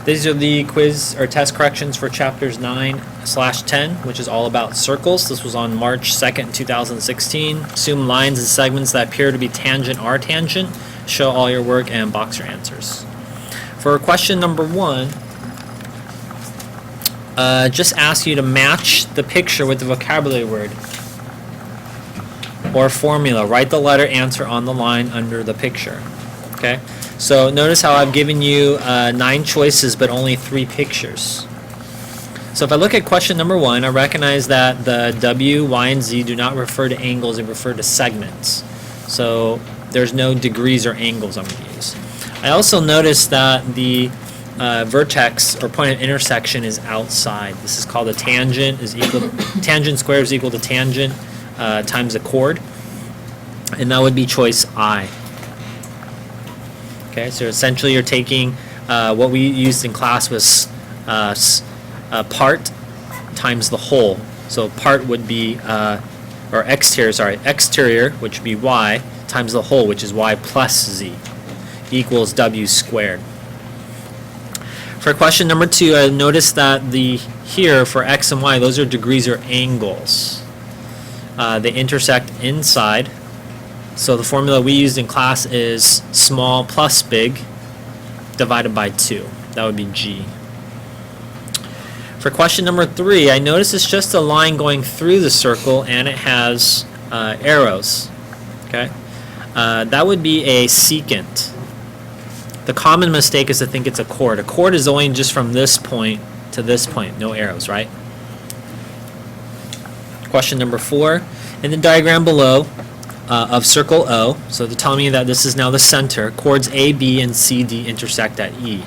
These are the quiz or test corrections for chapters 9/10, which is all about circles. This was on March 2nd, 2016. Assume lines and segments that appear to be tangent are tangent. Show all your work and box your answers. For question number 1, just ask you to match the picture with the vocabulary word or formula. Write the letter answer on the line under the picture. Okay? So notice how I've given you 9 choices but only 3 pictures. So if I look at question number 1, I recognize that the W, Y, and Z do not refer to angles, they refer to segments. So there's no degrees or angles I'm going to use. I also notice that the vertex or point of intersection is outside. This is called a tangent. Tangent squared is equal to tangent times a chord, and that would be choice I. Okay, so essentially you're taking what we used in class was part times the whole. So part would be or exterior, which would be Y, times the whole, which is Y plus Z, equals W squared. For question number 2, notice that here for X and Y, those are degrees or angles. They intersect inside. So the formula we used in class is small plus big divided by 2. That would be G. For question number 3, I notice it's just a line going through the circle and it has arrows. Okay, that would be a secant. The common mistake is to think it's a chord. A chord is only just from this point to this point, no arrows, right? Question number 4, in the diagram below of circle O, so they're telling me that this is now the center, chords A, B, and C, D intersect at E.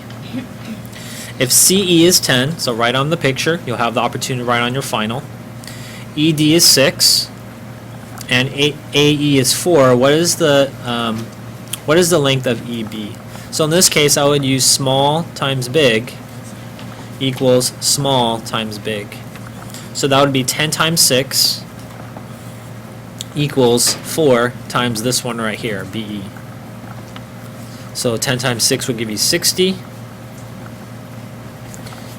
If CE is 10, so write on the picture, you'll have the opportunity to write on your final. ED is 6, and AE is 4. What is the length of EB? So in this case, I would use small times big equals small times big. So that would be 10 times 6 equals 4 times this one right here, BE. So 10 times 6 would give you 60.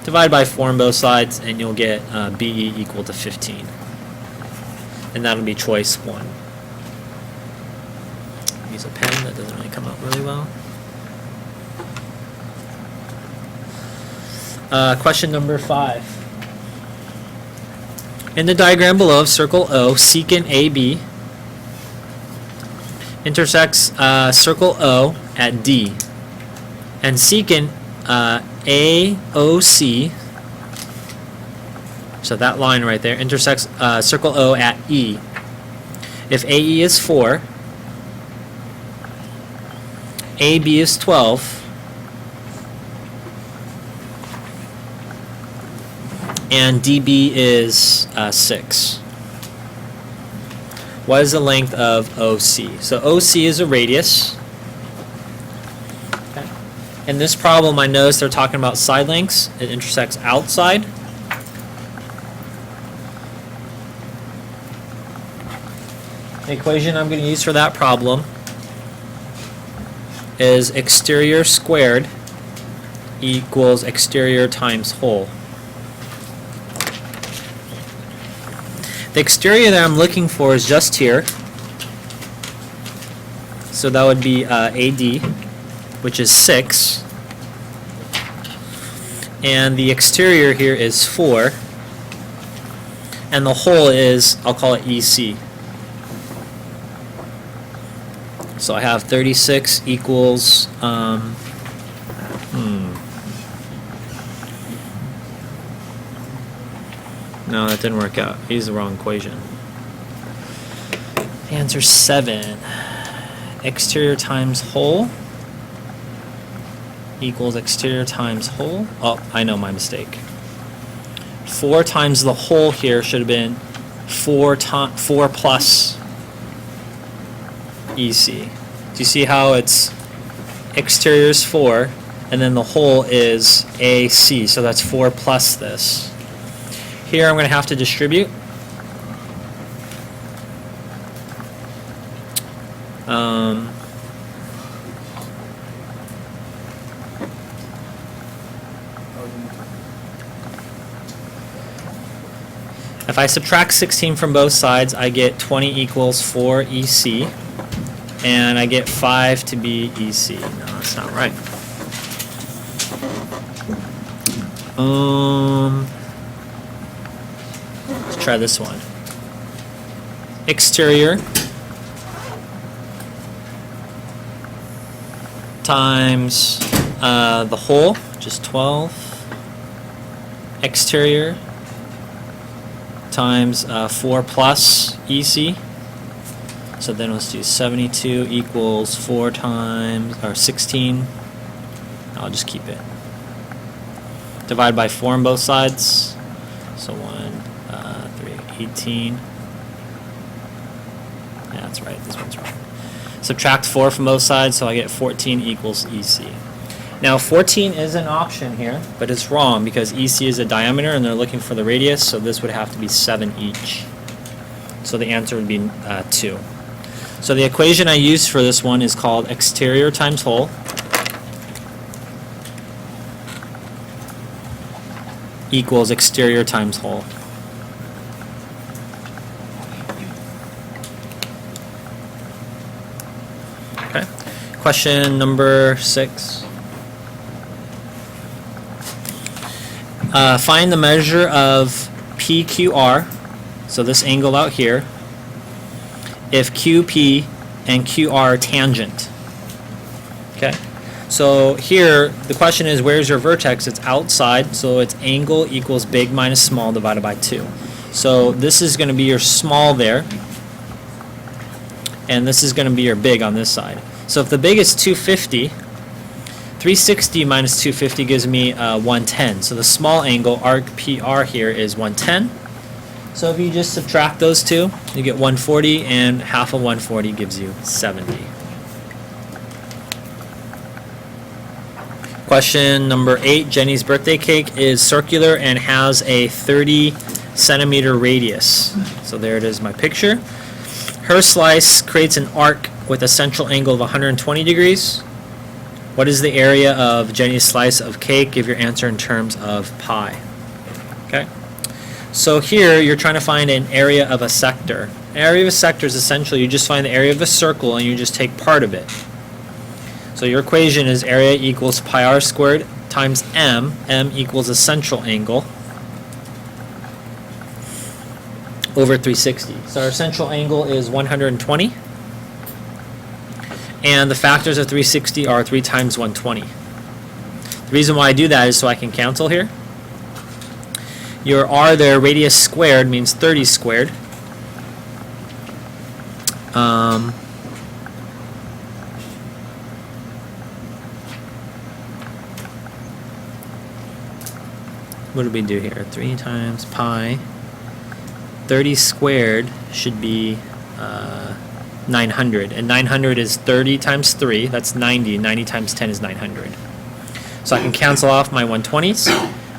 Divide by 4 on both sides, and you'll get BE equal to 15. And that'll be choice 1. Use a pen, that doesn't really come out really well. Question number 5. In the diagram below of circle O, secant AB intersects circle O at D, and secant AOC, so that line right there, intersects circle O at E. If AE is 4, AB is 12, and DB is 6. What is the length of OC? So OC is a radius. Okay. In this problem, I notice they're talking about side lengths. It intersects outside. The equation I'm going to use for that problem is exterior squared equals exterior times whole. The exterior that I'm looking for is just here. So that would be AD, which is 6. And the exterior here is 4. And the whole is, I'll call it EC. So I have 36 equals, no, that didn't work out. I used the wrong equation. The answer's 7. Exterior times whole equals exterior times whole. Oh, I know my mistake. 4 times the whole here should have been 4 plus EC. Do you see how it's exterior is 4, and then the whole is AC, so that's 4 plus this. Here I'm going to have to distribute. If I subtract 16 from both sides, I get 20 equals 4 EC, and I get 5 to be EC. No, that's not right. Let's try this one. Exterior times the whole, which is 12. Exterior times 4 plus EC. So then let's do 72 equals 4 times, or 16. I'll just keep it. Divide by 4 on both sides. So 3, 18. Yeah, that's right. This one's wrong. Subtract 4 from both sides, so I get 14 equals EC. Now 14 is an option here, but it's wrong because EC is a diameter and they're looking for the radius, so this would have to be 7 each. So the answer would be 2. So the equation I used for this one is called exterior times whole equals exterior times whole. Okay. Question number 6. Find the measure of PQR, so this angle out here, if QP and QR are tangent. Okay, so here the question is, where's your vertex? It's outside, so its angle equals big minus small divided by 2. So this is going to be your small there, and this is going to be your big on this side. So if the big is 250, 360 minus 250 gives me 110. So the small angle, arc PR here, is 110. So if you just subtract those two, you get 140, and half of 140 gives you 70. Question number 8. Jenny's birthday cake is circular and has a 30 centimeter radius. So there it is, my picture. Her slice creates an arc with a central angle of 120 degrees. What is the area of Jenny's slice of cake? Give your answer in terms of pi. Okay. So here you're trying to find an area of a sector. An area of a sector is essentially you just find the area of a circle and you just take part of it. So your equation is area equals pi r squared times m. M equals a central angle over 360. So our central angle is 120. And the factors of 360 are 3 times 120. The reason why I do that is so I can cancel here. Your r there, radius squared, means 30 squared. What did we do here? 3 times pi. 30 squared should be 900, and 900 is 30 times 3, that's 90, 90 times 10 is 900. So I can cancel off my 120s,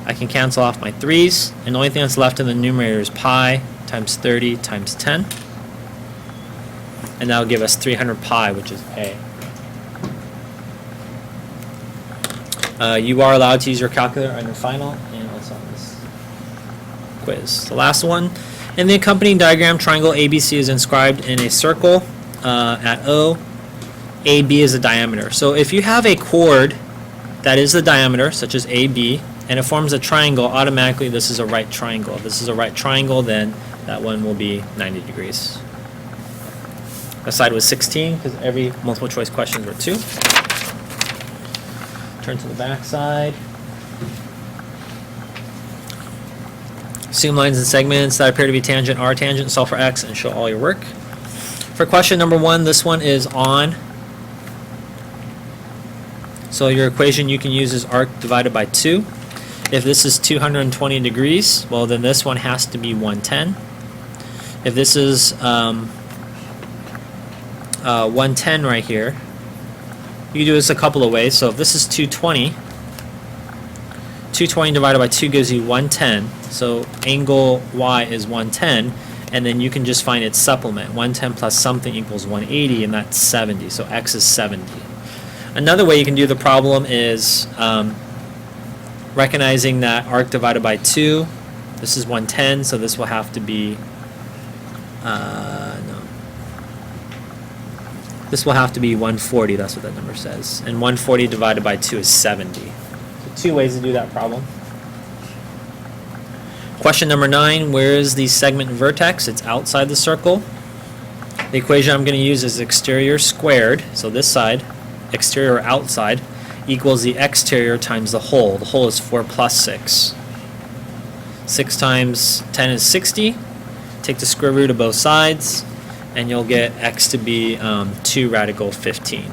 I can cancel off my 3's, and the only thing that's left in the numerator is pi times 30 times 10, and that'll give us 300 pi, which is A. You are allowed to use your calculator on your final, and also on this quiz. The last one. In the accompanying diagram, triangle ABC is inscribed in a circle at O. AB is the diameter. So if you have a chord that is the diameter, such as AB, and it forms a triangle, automatically this is a right triangle. If this is a right triangle, then that one will be 90 degrees. The side was 16 because every multiple choice questions were 2. Turn to the back side. Assume lines and segments that appear to be tangent are tangent, solve for x, and show all your work. For question number 1, this one is on. So your equation you can use is arc divided by 2. If this is 220 degrees, well then this one has to be 110. If this is 110 right here, you can do this a couple of ways. So if this is 220, 220 divided by 2 gives you 110. So angle Y is 110, and then you can just find its supplement. 110 plus something equals 180, and that's 70. So X is 70. Another way you can do the problem is recognizing that arc divided by 2, this is 110, so this will have to be, no. This will have to be 140, that's what that number says. And 140 divided by 2 is 70. So 2 ways to do that problem. Question number 9, where is the segment vertex? It's outside the circle. The equation I'm going to use is exterior squared, so this side, exterior or outside, equals the exterior times the whole. The whole is 4 plus 6. 6 times 10 is 60. Take the square root of both sides, and you'll get x to be 2 radical 15.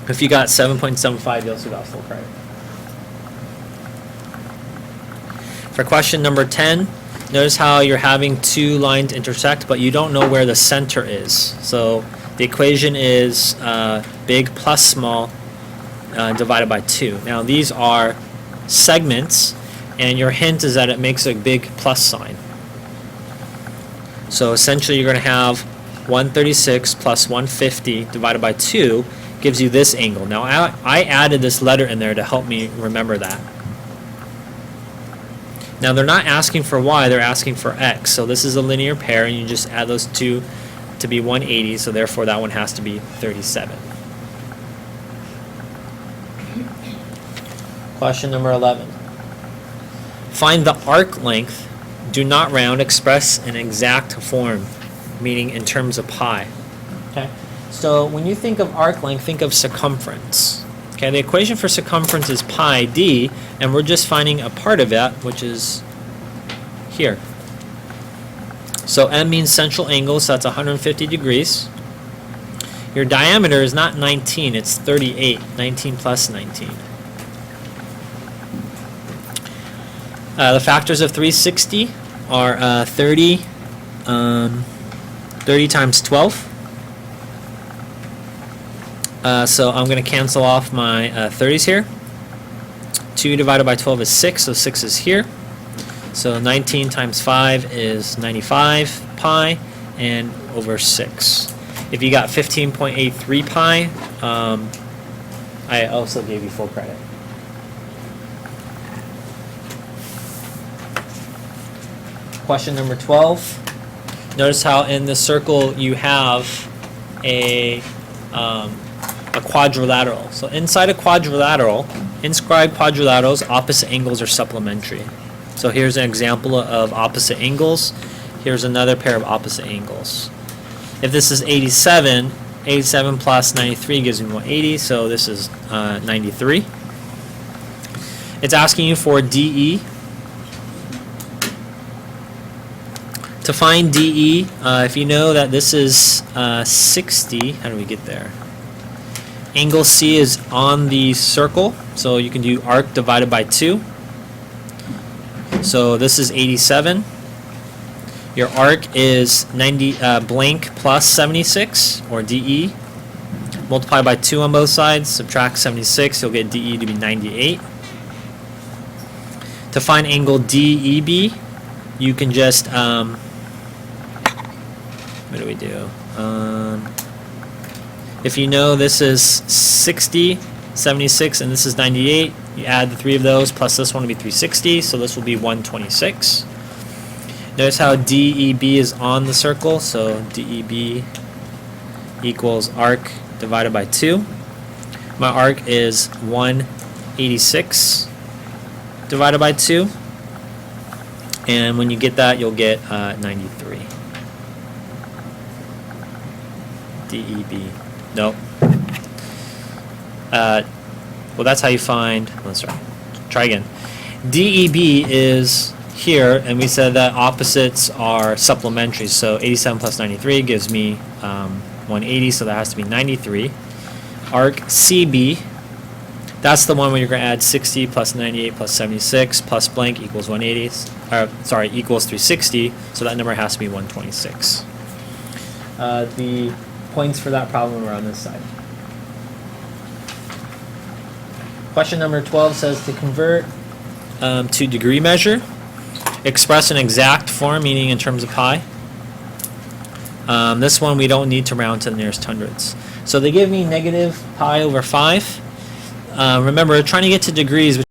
If you got 7.75, you also got full credit. For question number 10, notice how you're having 2 lines intersect, but you don't know where the center is. So the equation is big plus small divided by 2. Now these are segments, and your hint is that it makes a big plus sign. So essentially you're going to have 136 plus 150 divided by 2 gives you this angle. Now I added this letter in there to help me remember that. Now they're not asking for y, they're asking for x. So this is a linear pair, and you just add those two to be 180, so therefore that one has to be 37. Question number 11. Find the arc length, do not round, express in exact form, meaning in terms of pi. Okay. So when you think of arc length, think of circumference. Okay, the equation for circumference is pi d, and we're just finding a part of it, which is here. So m means central angle, so that's 150 degrees. Your diameter is not 19, it's 38, 19 plus 19. The factors of 360 are 30 times 12. So I'm going to cancel off my 30s here. 2 divided by 12 is 6, so 6 is here. So 19 times 5 is 95 pi, and over 6. If you got 15.83 pi, I also gave you full credit. Question number 12. Notice how in the circle you have a quadrilateral. So inside a quadrilateral, inscribed quadrilaterals, opposite angles are supplementary. So here's an example of opposite angles. Here's another pair of opposite angles. If this is 87, 87 plus 93 gives me 180, so this is 93. It's asking you for DE. To find DE, if you know that this is 60, how do we get there? Angle C is on the circle, so you can do arc divided by 2. So this is 87. Your arc is 90 blank plus 76, or DE. Multiply by 2 on both sides, subtract 76, you'll get DE to be 98. To find angle DEB, you can just, what do we do? If you know this is 60, 76, and this is 98, you add the 3 of those, plus this one will be 360, so this will be 126. Notice how DEB is on the circle, so DEB equals arc divided by 2. My arc is 186 divided by 2, and when you get that, you'll get 93. DEB. Nope. Well, that's how you find. Let's try again. DEB is here, and we said that opposites are supplementary. So 87 plus 93 gives me 180, so that has to be 93. Arc CB, that's the one where you're going to add 60 plus 98 plus 76 plus blank equals 180. Equals 360. So that number has to be 126. The points for that problem are on this side. Question number 12 says to convert to degree measure, express an exact form, meaning in terms of pi. This one we don't need to round to the nearest hundredths. So they give me negative pi over 5. Remember, trying to get to degrees,